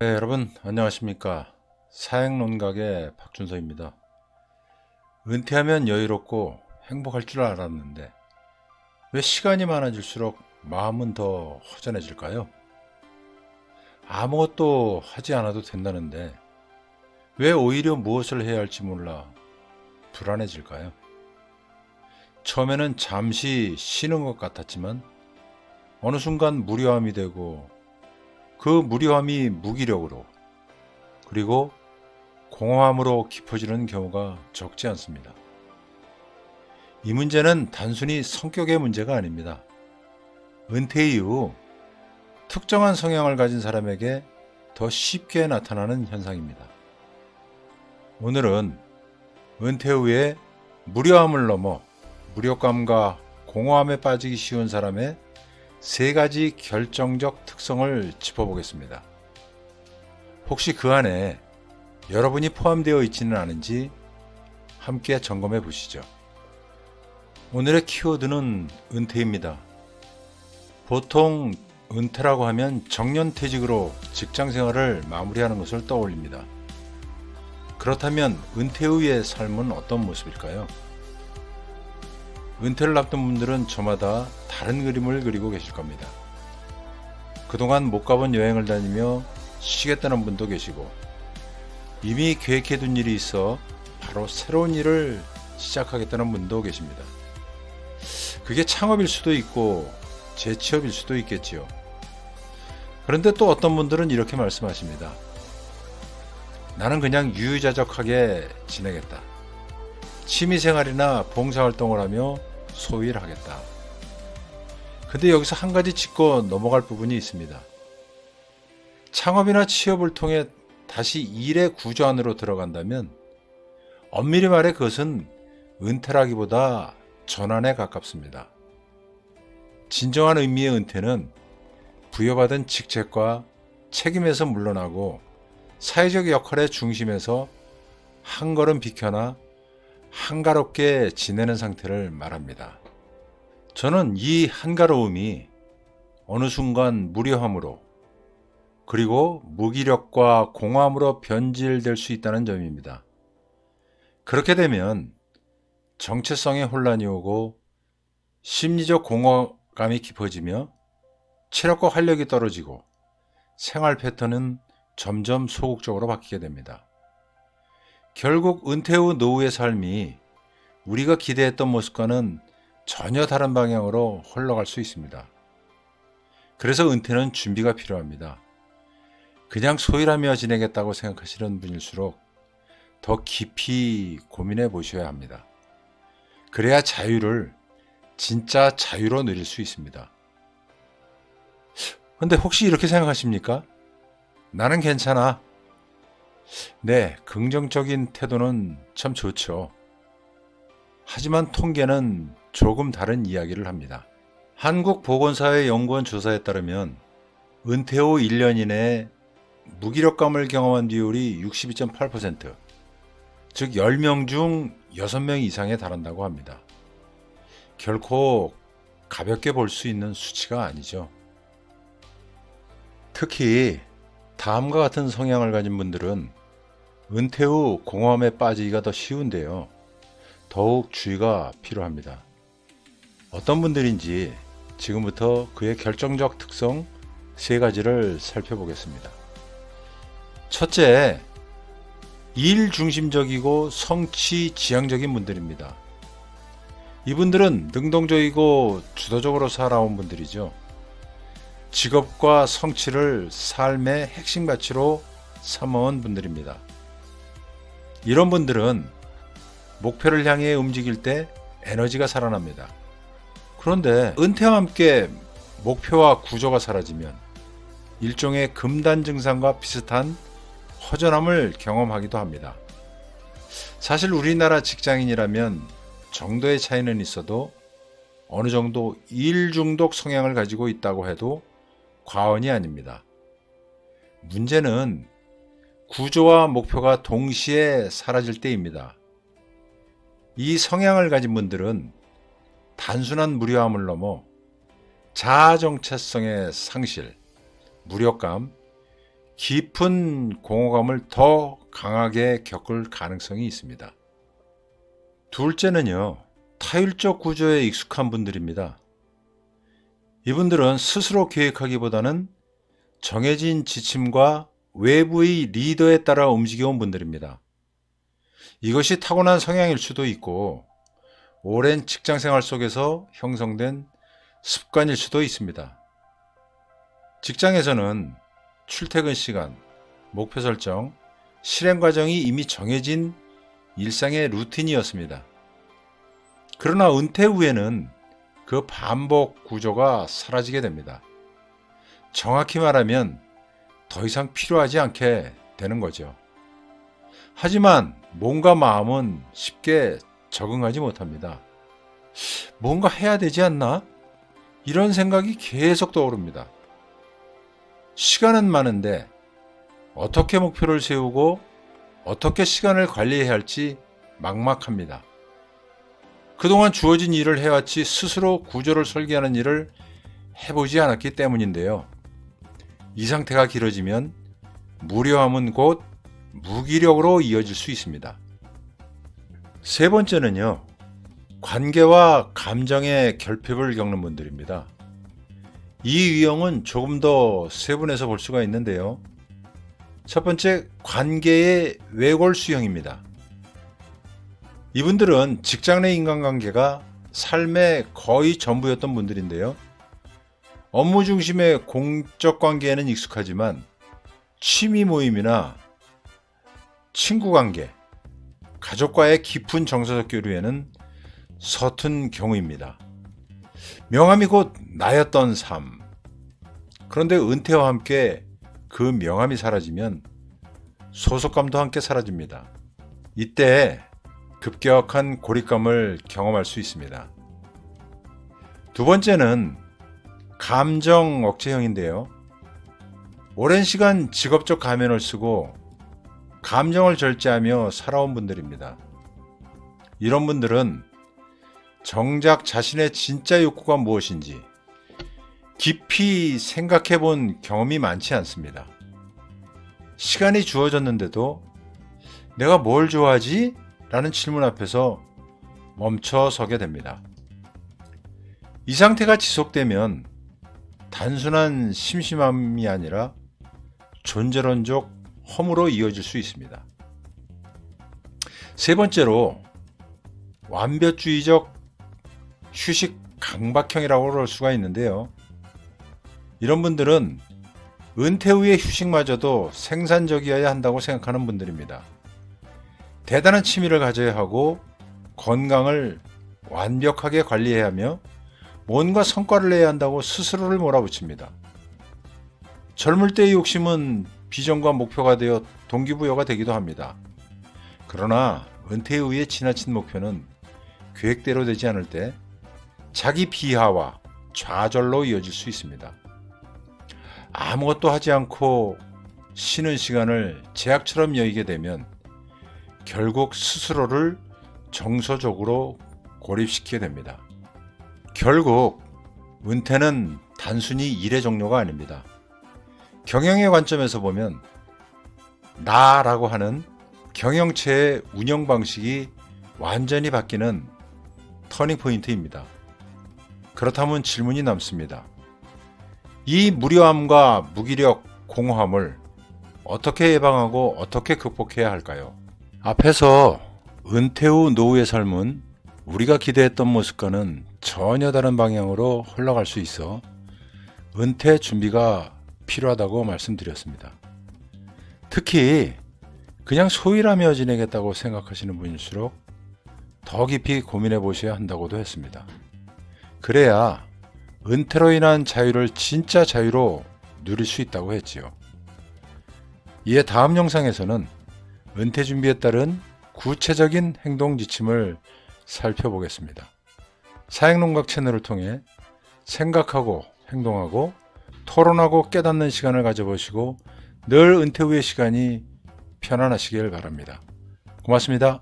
네, 여러분 안녕하십니까. 사행론각의 박준서입니다. 은퇴하면 여유롭고 행복할 줄 알았는데 왜 시간이 많아질수록 마음은 더 허전해질까요? 아무것도 하지 않아도 된다는데 왜 오히려 무엇을 해야 할지 몰라 불안해질까요? 처음에는 잠시 쉬는 것 같았지만 어느 순간 무료함이 되고 그 무료함이 무기력으로 그리고 공허함으로 깊어지는 경우가 적지 않습니다. 이 문제는 단순히 성격의 문제가 아닙니다. 은퇴 이후 특정한 성향을 가진 사람에게 더 쉽게 나타나는 현상입니다. 오늘은 은퇴 후에 무료함을 넘어 무력감과 공허함에 빠지기 쉬운 사람의 세 가지 결정적 특성을 짚어보겠습니다. 혹시 그 안에 여러분이 포함되어 있지는 않은지 함께 점검해 보시죠. 오늘의 키워드는 은퇴입니다. 보통 은퇴라고 하면 정년퇴직으로 직장생활을 마무리하는 것을 떠올립니다. 그렇다면 은퇴 후의 삶은 어떤 모습일까요? 은퇴를 앞둔 분들은 저마다 다른 그림을 그리고 계실 겁니다. 그동안 못 가본 여행을 다니며 쉬겠다는 분도 계시고 이미 계획해둔 일이 있어 바로 새로운 일을 시작하겠다는 분도 계십니다. 그게 창업일 수도 있고 재취업일 수도 있겠지요. 그런데 또 어떤 분들은 이렇게 말씀하십니다. 나는 그냥 유유자적하게 지내겠다. 취미생활이나 봉사활동을 하며 소일을 하겠다. 근데 여기서 한 가지 짚고 넘어갈 부분이 있습니다. 창업이나 취업을 통해 다시 일의 구조 안으로 들어간다면 엄밀히 말해 그것은 은퇴라기보다 전환에 가깝습니다. 진정한 의미의 은퇴는 부여받은 직책과 책임에서 물러나고 사회적 역할의 중심에서 한 걸음 비켜나 한가롭게 지내는 상태를 말합니다. 저는 이 한가로움이 어느 순간 무료함으로 그리고 무기력과 공허함으로 변질될 수 있다는 점입니다. 그렇게 되면 정체성의 혼란이 오고 심리적 공허감이 깊어지며 체력과 활력이 떨어지고 생활 패턴은 점점 소극적으로 바뀌게 됩니다. 결국 은퇴 후 노후의 삶이 우리가 기대했던 모습과는 전혀 다른 방향으로 흘러갈 수 있습니다. 그래서 은퇴는 준비가 필요합니다. 그냥 소일하며 지내겠다고 생각하시는 분일수록 더 깊이 고민해 보셔야 합니다. 그래야 자유를 진짜 자유로 누릴 수 있습니다. 근데 혹시 이렇게 생각하십니까? 나는 괜찮아. 네, 긍정적인 태도는 참 좋죠. 하지만 통계는 조금 다른 이야기를 합니다. 한국보건사회연구원 조사에 따르면 은퇴 후 1년 이내에 무기력감을 경험한 비율이 62.8%, 즉 10명 중 6명 이상에 달한다고 합니다. 결코 가볍게 볼 수 있는 수치가 아니죠. 특히 다음과 같은 성향을 가진 분들은 은퇴 후 공허함에 빠지기가 더 쉬운데요. 더욱 주의가 필요합니다. 어떤 분들인지 지금부터 그의 결정적 특성 세 가지를 살펴보겠습니다. 첫째, 일 중심적이고 성취 지향적인 분들입니다. 이분들은 능동적이고 주도적으로 살아온 분들이죠. 직업과 성취를 삶의 핵심 가치로 삼아온 분들입니다. 이런 분들은 목표를 향해 움직일 때 에너지가 살아납니다. 그런데 은퇴와 함께 목표와 구조가 사라지면 일종의 금단 증상과 비슷한 허전함을 경험하기도 합니다. 사실 우리나라 직장인이라면 정도의 차이는 있어도 어느 정도 일 중독 성향을 가지고 있다고 해도 과언이 아닙니다. 문제는 구조와 목표가 동시에 사라질 때입니다. 이 성향을 가진 분들은 단순한 무료함을 넘어 자아 정체성의 상실, 무력감, 깊은 공허감을 더 강하게 겪을 가능성이 있습니다. 둘째는요, 타율적 구조에 익숙한 분들입니다. 이분들은 스스로 계획하기보다는 정해진 지침과 외부의 리더에 따라 움직여온 분들입니다. 이것이 타고난 성향일 수도 있고 오랜 직장생활 속에서 형성된 습관일 수도 있습니다. 직장에서는 출퇴근 시간, 목표 설정, 실행 과정이 이미 정해진 일상의 루틴이었습니다. 그러나 은퇴 후에는 그 반복 구조가 사라지게 됩니다. 정확히 말하면 더 이상 필요하지 않게 되는 거죠. 하지만 몸과 마음은 쉽게 적응하지 못합니다. 뭔가 해야 되지 않나? 이런 생각이 계속 떠오릅니다. 시간은 많은데 어떻게 목표를 세우고 어떻게 시간을 관리해야 할지 막막합니다. 그동안 주어진 일을 해왔지 스스로 구조를 설계하는 일을 해보지 않았기 때문인데요. 이 상태가 길어지면 무료함은 곧 무기력으로 이어질 수 있습니다. 세 번째는요, 관계와 감정의 결핍을 겪는 분들입니다. 이 유형은 조금 더 세분해서 볼 수가 있는데요. 첫 번째, 관계의 외골수형입니다. 이분들은 직장 내 인간관계가 삶의 거의 전부였던 분들인데요. 업무 중심의 공적 관계에는 익숙하지만 취미 모임이나 친구 관계, 가족과의 깊은 정서적 교류에는 서툰 경우입니다. 명함이 곧 나였던 삶. 그런데 은퇴와 함께 그 명함이 사라지면 소속감도 함께 사라집니다. 이때 급격한 고립감을 경험할 수 있습니다. 두 번째는 감정 억제형인데요. 오랜 시간 직업적 가면을 쓰고 감정을 절제하며 살아온 분들입니다. 이런 분들은 정작 자신의 진짜 욕구가 무엇인지 깊이 생각해 본 경험이 많지 않습니다. 시간이 주어졌는데도 내가 뭘 좋아하지? 라는 질문 앞에서 멈춰 서게 됩니다. 이 상태가 지속되면 단순한 심심함이 아니라 존재론적 허무로 이어질 수 있습니다. 세 번째로 완벽주의적 휴식 강박형이라고 할 수가 있는데요. 이런 분들은 은퇴 후의 휴식마저도 생산적이어야 한다고 생각하는 분들입니다. 대단한 취미를 가져야 하고 건강을 완벽하게 관리해야 하며 뭔가 성과를 내야 한다고 스스로를 몰아붙입니다. 젊을 때의 욕심은 비전과 목표가 되어 동기부여가 되기도 합니다. 그러나 은퇴 후에 지나친 목표는 계획대로 되지 않을 때 자기 비하와 좌절로 이어질 수 있습니다. 아무것도 하지 않고 쉬는 시간을 제약처럼 여기게 되면 결국 스스로를 정서적으로 고립시키게 됩니다. 결국 은퇴는 단순히 일의 종료가 아닙니다. 경영의 관점에서 보면 나라고 하는 경영체의 운영 방식이 완전히 바뀌는 터닝포인트입니다. 그렇다면 질문이 남습니다. 이 무료함과 무기력, 공허함을 어떻게 예방하고 어떻게 극복해야 할까요? 앞에서 은퇴 후 노후의 삶은 우리가 기대했던 모습과는 전혀 다른 방향으로 흘러갈 수 있어 은퇴 준비가 필요하다고 말씀드렸습니다. 특히 그냥 소일하며 지내겠다고 생각하시는 분일수록 더 깊이 고민해 보셔야 한다고도 했습니다. 그래야 은퇴로 인한 자유를 진짜 자유로 누릴 수 있다고 했지요. 이에 다음 영상에서는 은퇴 준비에 따른 구체적인 행동 지침을 살펴보겠습니다. 사행농각 채널을 통해 생각하고 행동하고 토론하고 깨닫는 시간을 가져보시고 늘 은퇴 후의 시간이 편안하시길 바랍니다. 고맙습니다.